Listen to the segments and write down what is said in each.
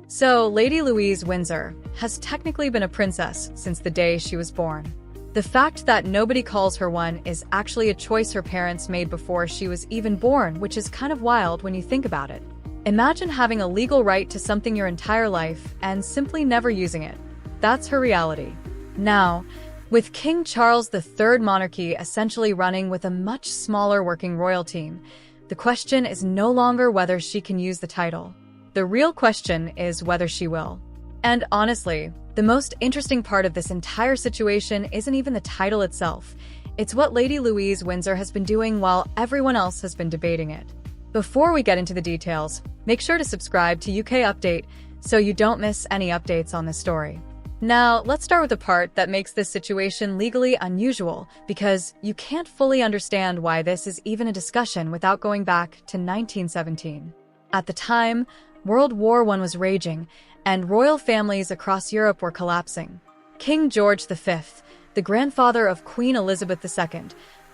So, Lady Louise Windsor has technically been a princess since the day she was born. The fact that nobody calls her one is actually a choice her parents made before she was even born, which is kind of wild when you think about it. Imagine having a legal right to something your entire life and simply never using it. That's her reality. Now, with King Charles III monarchy essentially running with a much smaller working royal team, the question is no longer whether she can use the title. The real question is whether she will. And honestly, the most interesting part of this entire situation isn't even the title itself. It's what Lady Louise Windsor has been doing while everyone else has been debating it. Before we get into the details, make sure to subscribe to UK Update so you don't miss any updates on this story. Now, let's start with the part that makes this situation legally unusual, because you can't fully understand why this is even a discussion without going back to 1917. At the time, World War I was raging, and royal families across Europe were collapsing. King George V, the grandfather of Queen Elizabeth II,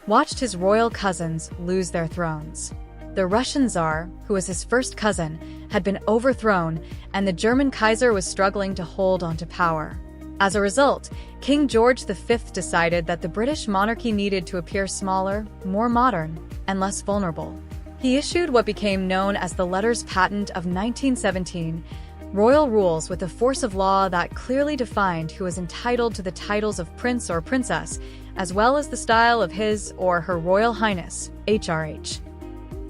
watched his royal cousins lose their thrones. The Russian Tsar, who was his first cousin, had been overthrown, and the German Kaiser was struggling to hold onto power. As a result, King George V decided that the British monarchy needed to appear smaller, more modern, and less vulnerable. He issued what became known as the Letters Patent of 1917, royal rules with the force of law that clearly defined who was entitled to the titles of prince or princess, as well as the style of his or her Royal Highness, HRH.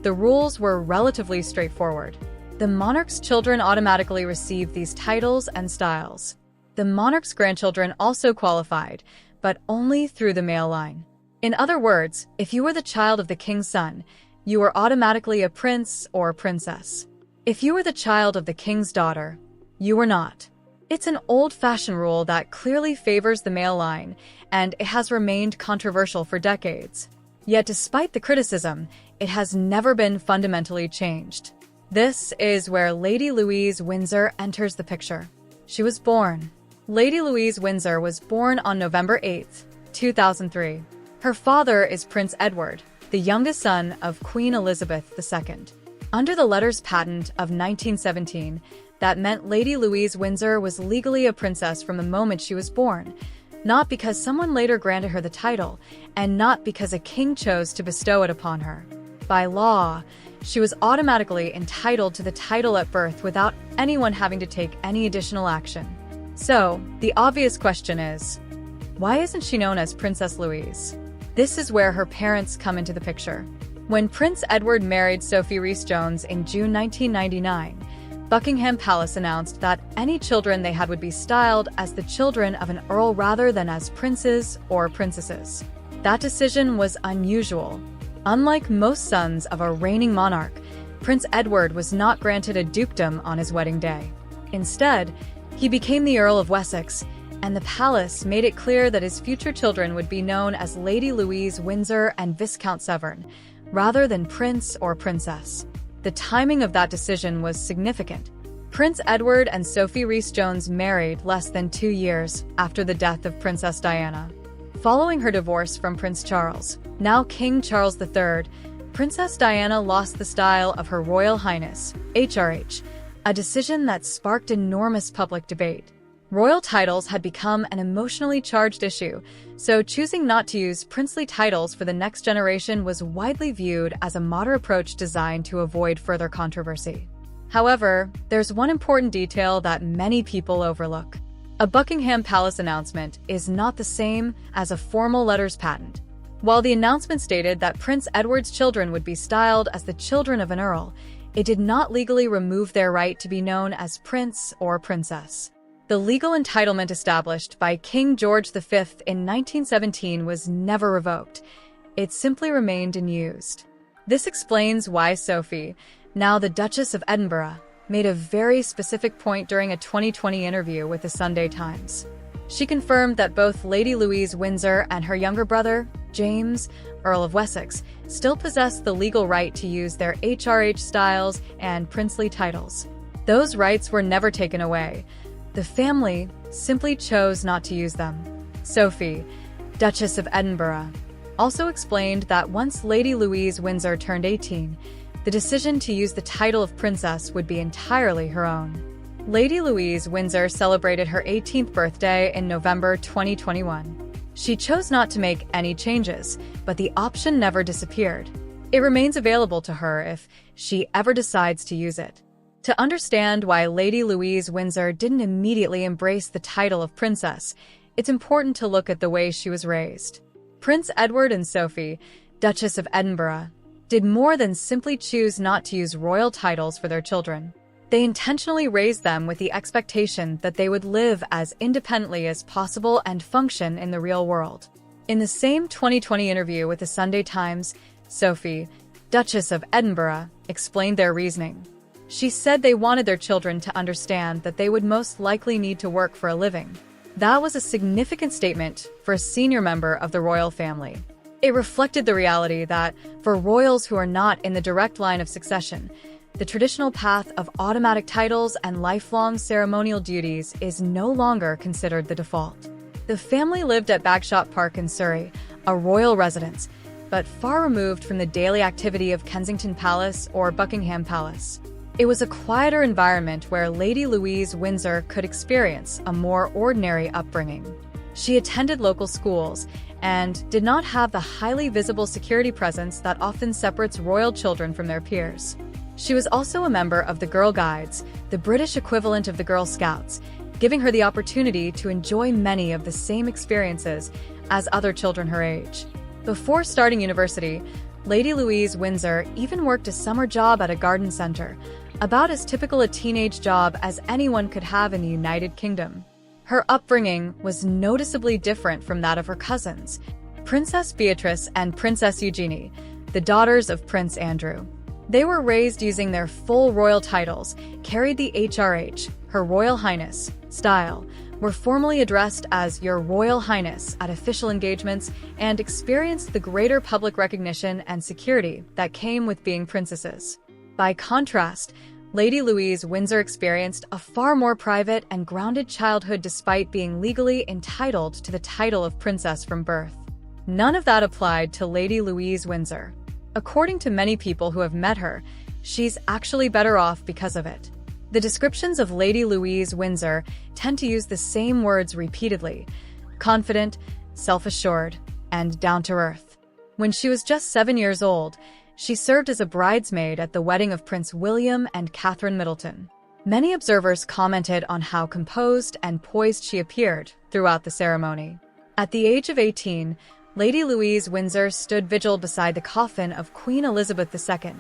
The rules were relatively straightforward. The monarch's children automatically received these titles and styles. The monarch's grandchildren also qualified, but only through the male line. In other words, if you were the child of the king's son, you were automatically a prince or princess. If you were the child of the king's daughter, you were not. It's an old-fashioned rule that clearly favors the male line, and it has remained controversial for decades. Yet despite the criticism, it has never been fundamentally changed. This is where Lady Louise Windsor enters the picture. She was born. Lady Louise Windsor was born on November 8, 2003. Her father is Prince Edward, the youngest son of Queen Elizabeth II. Under the Letters Patent of 1917, that meant Lady Louise Windsor was legally a princess from the moment she was born, not because someone later granted her the title, and not because a king chose to bestow it upon her. By law, she was automatically entitled to the title at birth without anyone having to take any additional action. So, the obvious question is, why isn't she known as Princess Louise? This is where her parents come into the picture. When Prince Edward married Sophie Rhys-Jones in June 1999, Buckingham Palace announced that any children they had would be styled as the children of an earl rather than as princes or princesses. That decision was unusual. Unlike most sons of a reigning monarch, Prince Edward was not granted a dukedom on his wedding day. Instead, he became the Earl of Wessex, and the palace made it clear that his future children would be known as Lady Louise Windsor and Viscount Severn, rather than Prince or Princess. The timing of that decision was significant. Prince Edward and Sophie Rhys-Jones married less than 2 years after the death of Princess Diana. Following her divorce from Prince Charles, now King Charles III, Princess Diana lost the style of Her Royal Highness, HRH, a decision that sparked enormous public debate. Royal titles had become an emotionally charged issue, so choosing not to use princely titles for the next generation was widely viewed as a modern approach designed to avoid further controversy. However, there's one important detail that many people overlook. A Buckingham Palace announcement is not the same as a formal letters patent. While the announcement stated that Prince Edward's children would be styled as the children of an earl, it did not legally remove their right to be known as prince or princess. The legal entitlement established by King George V in 1917 was never revoked. It simply remained unused. This explains why Sophie, now the Duchess of Edinburgh, made a very specific point during a 2020 interview with the Sunday Times. She confirmed that both Lady Louise Windsor and her younger brother, James, Earl of Wessex, still possess the legal right to use their HRH styles and princely titles. Those rights were never taken away. The family simply chose not to use them. Sophie, Duchess of Edinburgh, also explained that once Lady Louise Windsor turned 18, the decision to use the title of princess would be entirely her own. Lady Louise Windsor celebrated her 18th birthday in November 2021. She chose not to make any changes, but the option never disappeared. It remains available to her if she ever decides to use it. To understand why Lady Louise Windsor didn't immediately embrace the title of princess, it's important to look at the way she was raised. Prince Edward and Sophie, Duchess of Edinburgh, did more than simply choose not to use royal titles for their children. They intentionally raised them with the expectation that they would live as independently as possible and function in the real world. In the same 2020 interview with the Sunday Times, Sophie, Duchess of Edinburgh, explained their reasoning. She said they wanted their children to understand that they would most likely need to work for a living. That was a significant statement for a senior member of the royal family. It reflected the reality that, for royals who are not in the direct line of succession, the traditional path of automatic titles and lifelong ceremonial duties is no longer considered the default. The family lived at Bagshot Park in Surrey, a royal residence, but far removed from the daily activity of Kensington Palace or Buckingham Palace. It was a quieter environment where Lady Louise Windsor could experience a more ordinary upbringing. She attended local schools and did not have the highly visible security presence that often separates royal children from their peers. She was also a member of the Girl Guides, the British equivalent of the Girl Scouts, giving her the opportunity to enjoy many of the same experiences as other children her age. Before starting university, Lady Louise Windsor even worked a summer job at a garden center, about as typical a teenage job as anyone could have in the United Kingdom. Her upbringing was noticeably different from that of her cousins, Princess Beatrice and Princess Eugenie, the daughters of Prince Andrew. They were raised using their full royal titles, carried the HRH, Her Royal Highness, style, were formally addressed as Your Royal Highness at official engagements, and experienced the greater public recognition and security that came with being princesses. By contrast, Lady Louise Windsor experienced a far more private and grounded childhood despite being legally entitled to the title of princess from birth. None of that applied to Lady Louise Windsor. According to many people who have met her, she's actually better off because of it. The descriptions of Lady Louise Windsor tend to use the same words repeatedly: confident, self-assured, and down-to-earth. When she was just 7 years old, she served as a bridesmaid at the wedding of Prince William and Catherine Middleton. Many observers commented on how composed and poised she appeared throughout the ceremony. At the age of 18, Lady Louise Windsor stood vigil beside the coffin of Queen Elizabeth II,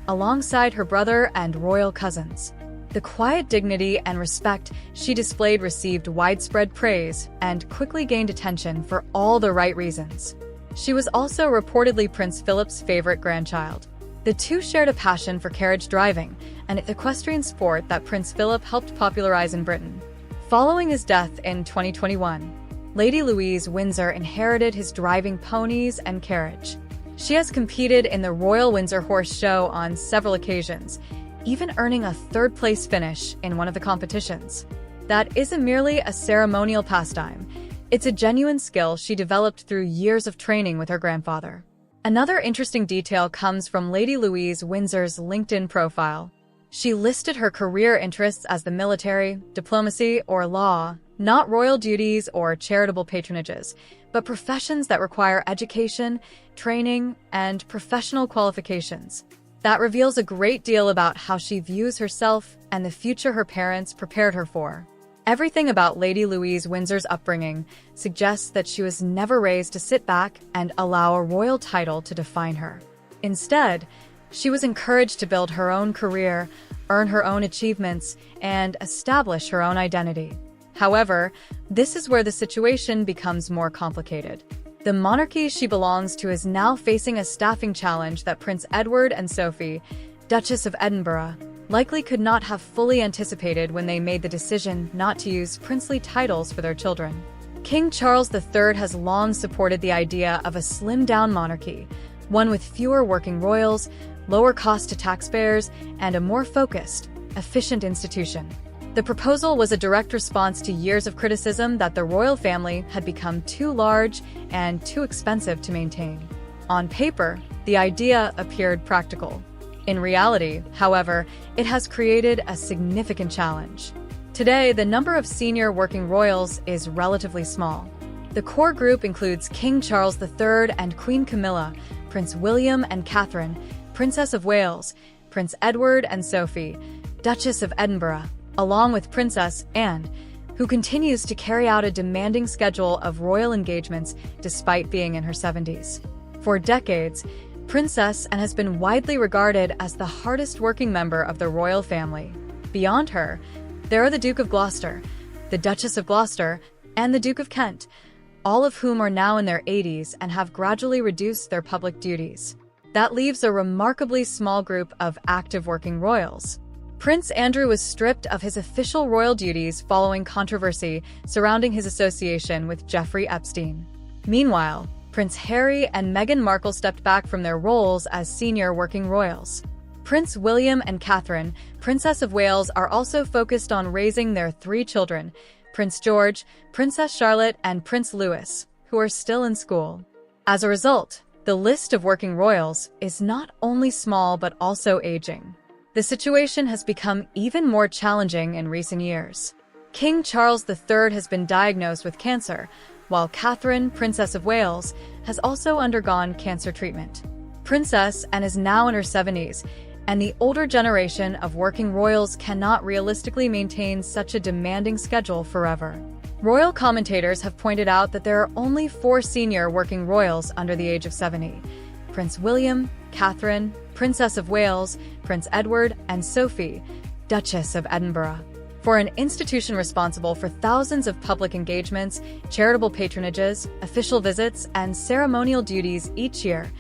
alongside her brother and royal cousins. The quiet dignity and respect she displayed received widespread praise and quickly gained attention for all the right reasons. She was also reportedly Prince Philip's favorite grandchild. The two shared a passion for carriage driving, an equestrian sport that Prince Philip helped popularize in Britain. Following his death in 2021, Lady Louise Windsor inherited his driving ponies and carriage. She has competed in the Royal Windsor Horse Show on several occasions, even earning a third-place finish in one of the competitions. That isn't merely a ceremonial pastime. It's a genuine skill she developed through years of training with her grandfather. Another interesting detail comes from Lady Louise Windsor's LinkedIn profile. She listed her career interests as the military, diplomacy, or law, not royal duties or charitable patronages, but professions that require education, training, and professional qualifications. That reveals a great deal about how she views herself and the future her parents prepared her for. Everything about Lady Louise Windsor's upbringing suggests that she was never raised to sit back and allow a royal title to define her. Instead, she was encouraged to build her own career, earn her own achievements, and establish her own identity. However, this is where the situation becomes more complicated. The monarchy she belongs to is now facing a staffing challenge that Prince Edward and Sophie, Duchess of Edinburgh, likely could not have fully anticipated when they made the decision not to use princely titles for their children. King Charles III has long supported the idea of a slimmed-down monarchy, one with fewer working royals, lower cost to taxpayers, and a more focused, efficient institution. The proposal was a direct response to years of criticism that the royal family had become too large and too expensive to maintain. On paper, the idea appeared practical. In reality, however, it has created a significant challenge. Today, the number of senior working royals is relatively small. The core group includes King Charles III and Queen Camilla, Prince William and Catherine, Princess of Wales, Prince Edward and Sophie, Duchess of Edinburgh, along with Princess Anne, who continues to carry out a demanding schedule of royal engagements despite being in her 70s. For decades, Princess Anne has been widely regarded as the hardest working member of the royal family. Beyond her, there are the Duke of Gloucester, the Duchess of Gloucester, and the Duke of Kent, all of whom are now in their 80s and have gradually reduced their public duties. That leaves a remarkably small group of active working royals. Prince Andrew was stripped of his official royal duties following controversy surrounding his association with Jeffrey Epstein. Meanwhile, Prince Harry and Meghan Markle stepped back from their roles as senior working royals. Prince William and Catherine, Princess of Wales, are also focused on raising their 3 children, Prince George, Princess Charlotte, and Prince Louis, who are still in school. As a result, the list of working royals is not only small but also aging. The situation has become even more challenging in recent years. King Charles III has been diagnosed with cancer, while Catherine, Princess of Wales, has also undergone cancer treatment. Princess Anne is now in her 70s, and the older generation of working royals cannot realistically maintain such a demanding schedule forever. Royal commentators have pointed out that there are only 4 senior working royals under the age of 70: Prince William, Catherine, Princess of Wales, Prince Edward, and Sophie, Duchess of Edinburgh. For an institution responsible for thousands of public engagements, charitable patronages, official visits, and ceremonial duties each year,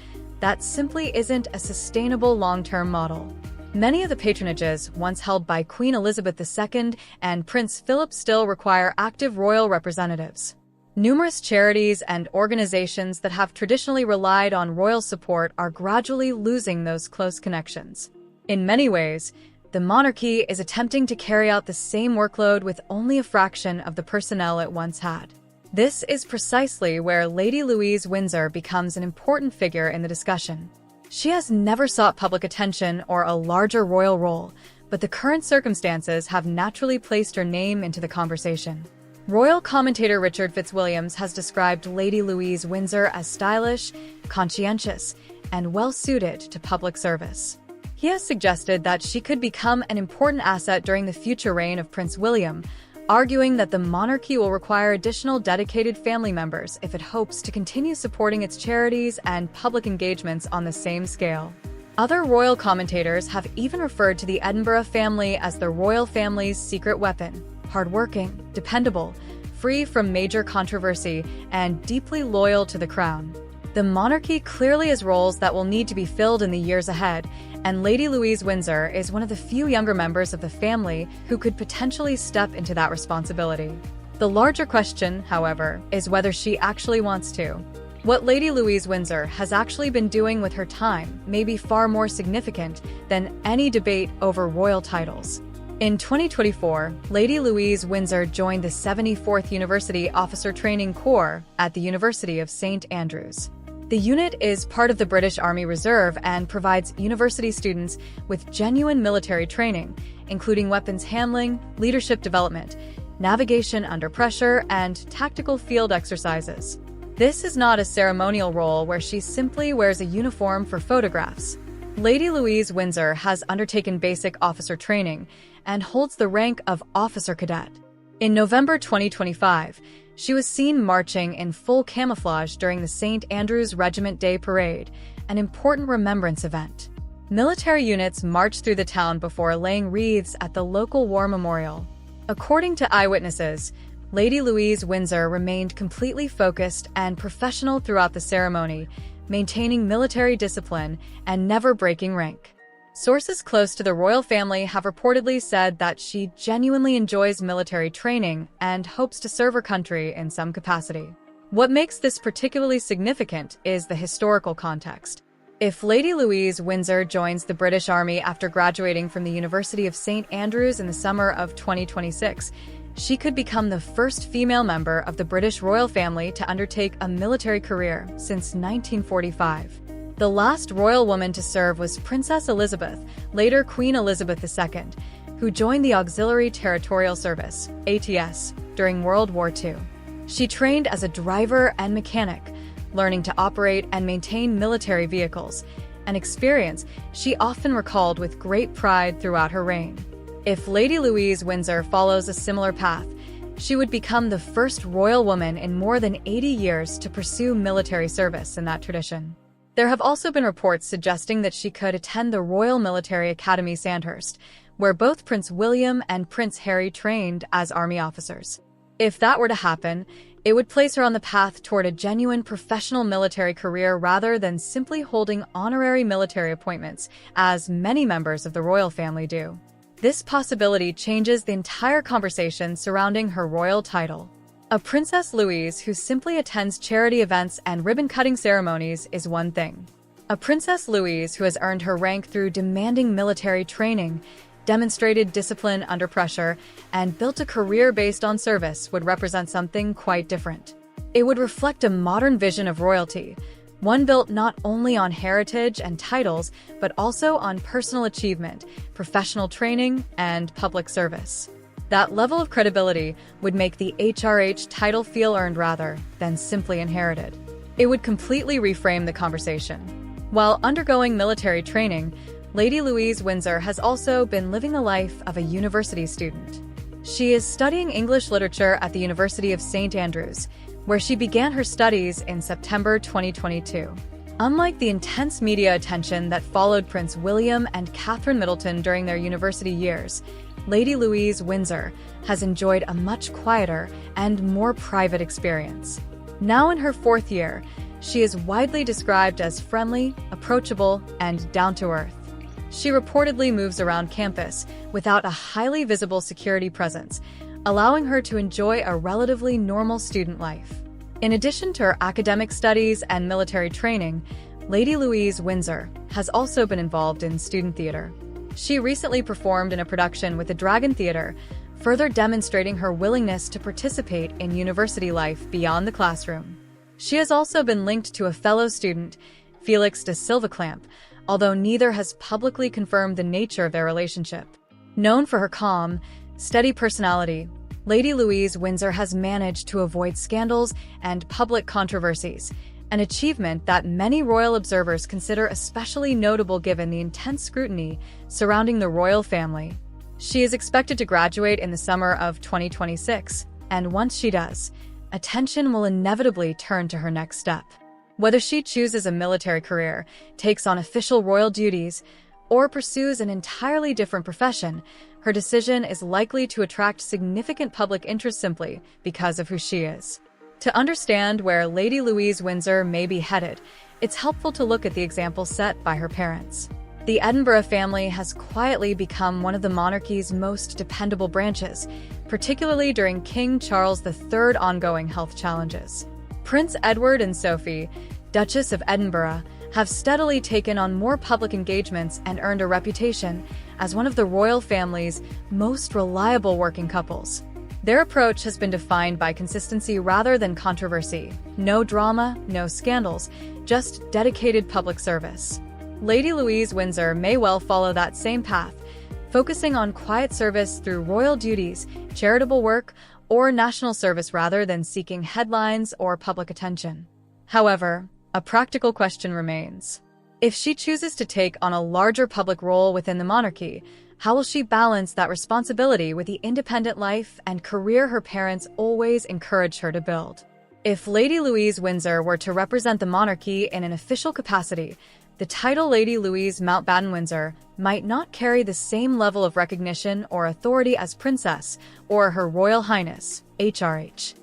that simply isn't a sustainable long-term model. Many of the patronages once held by Queen Elizabeth II and Prince Philip still require active royal representatives. Numerous charities and organizations that have traditionally relied on royal support are gradually losing those close connections. In many ways, the monarchy is attempting to carry out the same workload with only a fraction of the personnel it once had. This is precisely where Lady Louise Windsor becomes an important figure in the discussion. She has never sought public attention or a larger royal role, but the current circumstances have naturally placed her name into the conversation. Royal commentator Richard Fitzwilliams has described Lady Louise Windsor as stylish, conscientious, and well-suited to public service. He has suggested that she could become an important asset during the future reign of Prince William, arguing that the monarchy will require additional dedicated family members if it hopes to continue supporting its charities and public engagements on the same scale. Other royal commentators have even referred to the Edinburgh family as the royal family's secret weapon: hardworking, dependable, free from major controversy, and deeply loyal to the crown. The monarchy clearly has roles that will need to be filled in the years ahead, and Lady Louise Windsor is one of the few younger members of the family who could potentially step into that responsibility. The larger question, however, is whether she actually wants to. What Lady Louise Windsor has actually been doing with her time may be far more significant than any debate over royal titles. In 2024, Lady Louise Windsor joined the 74th University Officer Training Corps at the University of St. Andrews. The unit is part of the British Army Reserve and provides university students with genuine military training, including weapons handling, leadership development, navigation under pressure, and tactical field exercises. This is not a ceremonial role where she simply wears a uniform for photographs. Lady Louise Windsor has undertaken basic officer training and holds the rank of Officer Cadet. In November 2025, she was seen marching in full camouflage during the St. Andrews Regiment Day Parade, an important remembrance event. Military units marched through the town before laying wreaths at the local war memorial. According to eyewitnesses, Lady Louise Windsor remained completely focused and professional throughout the ceremony, maintaining military discipline and never breaking rank. Sources close to the royal family have reportedly said that she genuinely enjoys military training and hopes to serve her country in some capacity. What makes this particularly significant is the historical context. If Lady Louise Windsor joins the British Army after graduating from the University of St. Andrews in the summer of 2026, she could become the first female member of the British royal family to undertake a military career since 1945. The last royal woman to serve was Princess Elizabeth, later Queen Elizabeth II, who joined the Auxiliary Territorial Service, ATS, during World War II. She trained as a driver and mechanic, learning to operate and maintain military vehicles, an experience she often recalled with great pride throughout her reign. If Lady Louise Windsor follows a similar path, she would become the first royal woman in more than 80 years to pursue military service in that tradition. There have also been reports suggesting that she could attend the Royal Military Academy Sandhurst, where both Prince William and Prince Harry trained as army officers. If that were to happen, it would place her on the path toward a genuine professional military career rather than simply holding honorary military appointments, as many members of the royal family do. This possibility changes the entire conversation surrounding her royal title. A Princess Louise who simply attends charity events and ribbon-cutting ceremonies is one thing. A Princess Louise who has earned her rank through demanding military training, demonstrated discipline under pressure, and built a career based on service would represent something quite different. It would reflect a modern vision of royalty, one built not only on heritage and titles, but also on personal achievement, professional training, and public service. That level of credibility would make the HRH title feel earned rather than simply inherited. It would completely reframe the conversation. While undergoing military training, Lady Louise Windsor has also been living the life of a university student. She is studying English literature at the University of St. Andrews, where she began her studies in September 2022. Unlike the intense media attention that followed Prince William and Catherine Middleton during their university years, Lady Louise Windsor has enjoyed a much quieter and more private experience. Now in her 4th year, she is widely described as friendly, approachable, and down-to-earth. She reportedly moves around campus without a highly visible security presence, allowing her to enjoy a relatively normal student life. In addition to her academic studies and military training, Lady Louise Windsor has also been involved in student theater. She recently performed in a production with the Dragon Theatre, further demonstrating her willingness to participate in university life beyond the classroom. She has also been linked to a fellow student, Felix de Silva-Clamp, although neither has publicly confirmed the nature of their relationship. Known for her calm, steady personality, Lady Louise Windsor has managed to avoid scandals and public controversies, an achievement that many royal observers consider especially notable given the intense scrutiny surrounding the royal family. She is expected to graduate in the summer of 2026, and once she does, attention will inevitably turn to her next step. Whether she chooses a military career, takes on official royal duties, or pursues an entirely different profession, her decision is likely to attract significant public interest simply because of who she is. To understand where Lady Louise Windsor may be headed, it's helpful to look at the example set by her parents. The Edinburgh family has quietly become one of the monarchy's most dependable branches, particularly during King Charles III's ongoing health challenges. Prince Edward and Sophie, Duchess of Edinburgh, have steadily taken on more public engagements and earned a reputation as one of the royal family's most reliable working couples. Their approach has been defined by consistency rather than controversy. No drama, no scandals, just dedicated public service. Lady Louise Windsor may well follow that same path, focusing on quiet service through royal duties, charitable work, or national service rather than seeking headlines or public attention. However, a practical question remains. If she chooses to take on a larger public role within the monarchy, how will she balance that responsibility with the independent life and career her parents always encouraged her to build? If Lady Louise Windsor were to represent the monarchy in an official capacity, the title Lady Louise Mountbatten-Windsor might not carry the same level of recognition or authority as Princess or Her Royal Highness, HRH.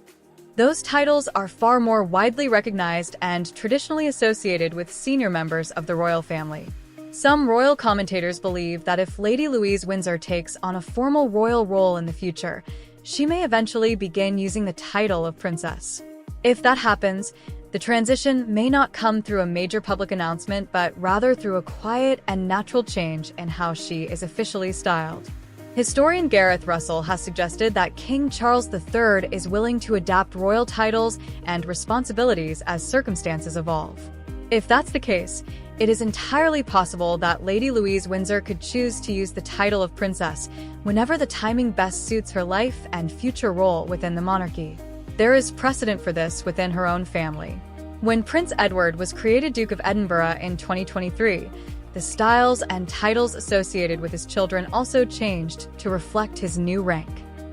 Those titles are far more widely recognized and traditionally associated with senior members of the royal family. Some royal commentators believe that if Lady Louise Windsor takes on a formal royal role in the future, she may eventually begin using the title of princess. If that happens, the transition may not come through a major public announcement, but rather through a quiet and natural change in how she is officially styled. Historian Gareth Russell has suggested that King Charles III is willing to adapt royal titles and responsibilities as circumstances evolve. If that's the case, It is entirely possible that Lady Louise Windsor could choose to use the title of princess whenever the timing best suits her life and future role within the monarchy. There is precedent for this within her own family. When Prince Edward was created Duke of Edinburgh in 2023, the styles and titles associated with his children also changed to reflect his new rank.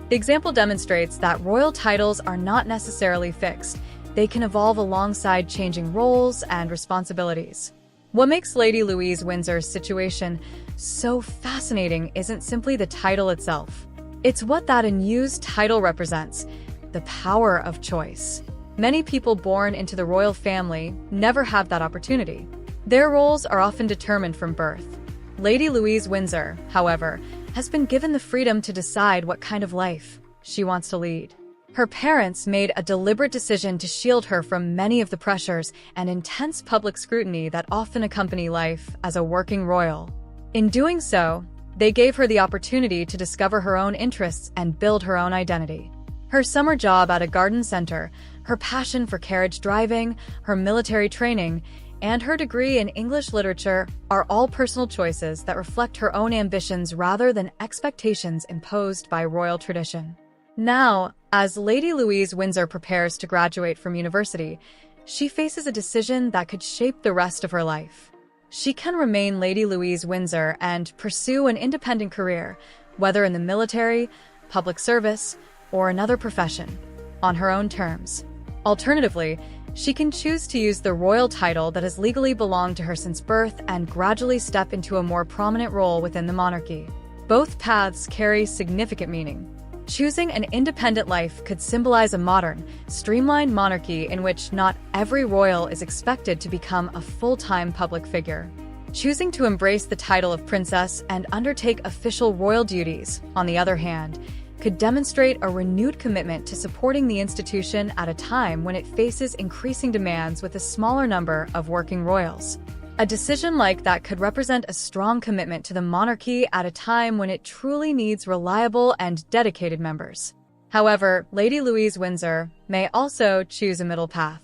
The example demonstrates that royal titles are not necessarily fixed. They can evolve alongside changing roles and responsibilities. What makes Lady Louise Windsor's situation so fascinating isn't simply the title itself. It's what that unused title represents: the power of choice. Many people born into the royal family never have that opportunity. Their roles are often determined from birth. Lady Louise Windsor, however, has been given the freedom to decide what kind of life she wants to lead. Her parents made a deliberate decision to shield her from many of the pressures and intense public scrutiny that often accompany life as a working royal. In doing so, they gave her the opportunity to discover her own interests and build her own identity. Her summer job at a garden center, her passion for carriage driving, her military training, and her degree in English literature are all personal choices that reflect her own ambitions rather than expectations imposed by royal tradition. Now, as Lady Louise Windsor prepares to graduate from university, she faces a decision that could shape the rest of her life. She can remain Lady Louise Windsor and pursue an independent career, whether in the military, public service, or another profession, on her own terms. Alternatively, she can choose to use the royal title that has legally belonged to her since birth and gradually step into a more prominent role within the monarchy. Both paths carry significant meaning. Choosing an independent life could symbolize a modern, streamlined monarchy in which not every royal is expected to become a full-time public figure. Choosing to embrace the title of princess and undertake official royal duties, on the other hand, could demonstrate a renewed commitment to supporting the institution at a time when it faces increasing demands with a smaller number of working royals. A decision like that could represent a strong commitment to the monarchy at a time when it truly needs reliable and dedicated members. However, Lady Louise Windsor may also choose a middle path.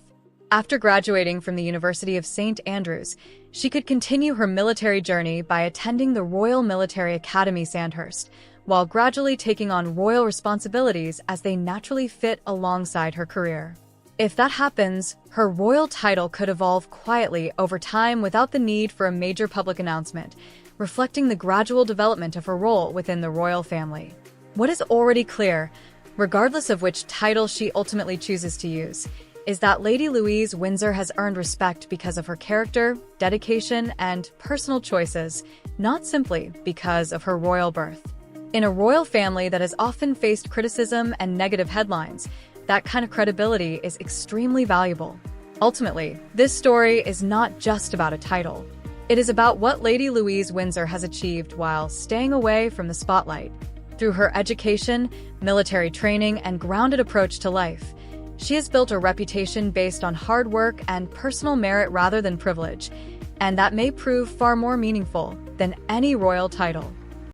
After graduating from the University of St. Andrews, she could continue her military journey by attending the Royal Military Academy Sandhurst, while gradually taking on royal responsibilities as they naturally fit alongside her career. If that happens, her royal title could evolve quietly over time without the need for a major public announcement, reflecting the gradual development of her role within the royal family. What is already clear, regardless of which title she ultimately chooses to use, is that Lady Louise Windsor has earned respect because of her character, dedication, and personal choices, not simply because of her royal birth. In a royal family that has often faced criticism and negative headlines, that kind of credibility is extremely valuable. Ultimately, this story is not just about a title. It is about what Lady Louise Windsor has achieved while staying away from the spotlight. Through her education, military training, and grounded approach to life, she has built a reputation based on hard work and personal merit rather than privilege, and that may prove far more meaningful than any royal title.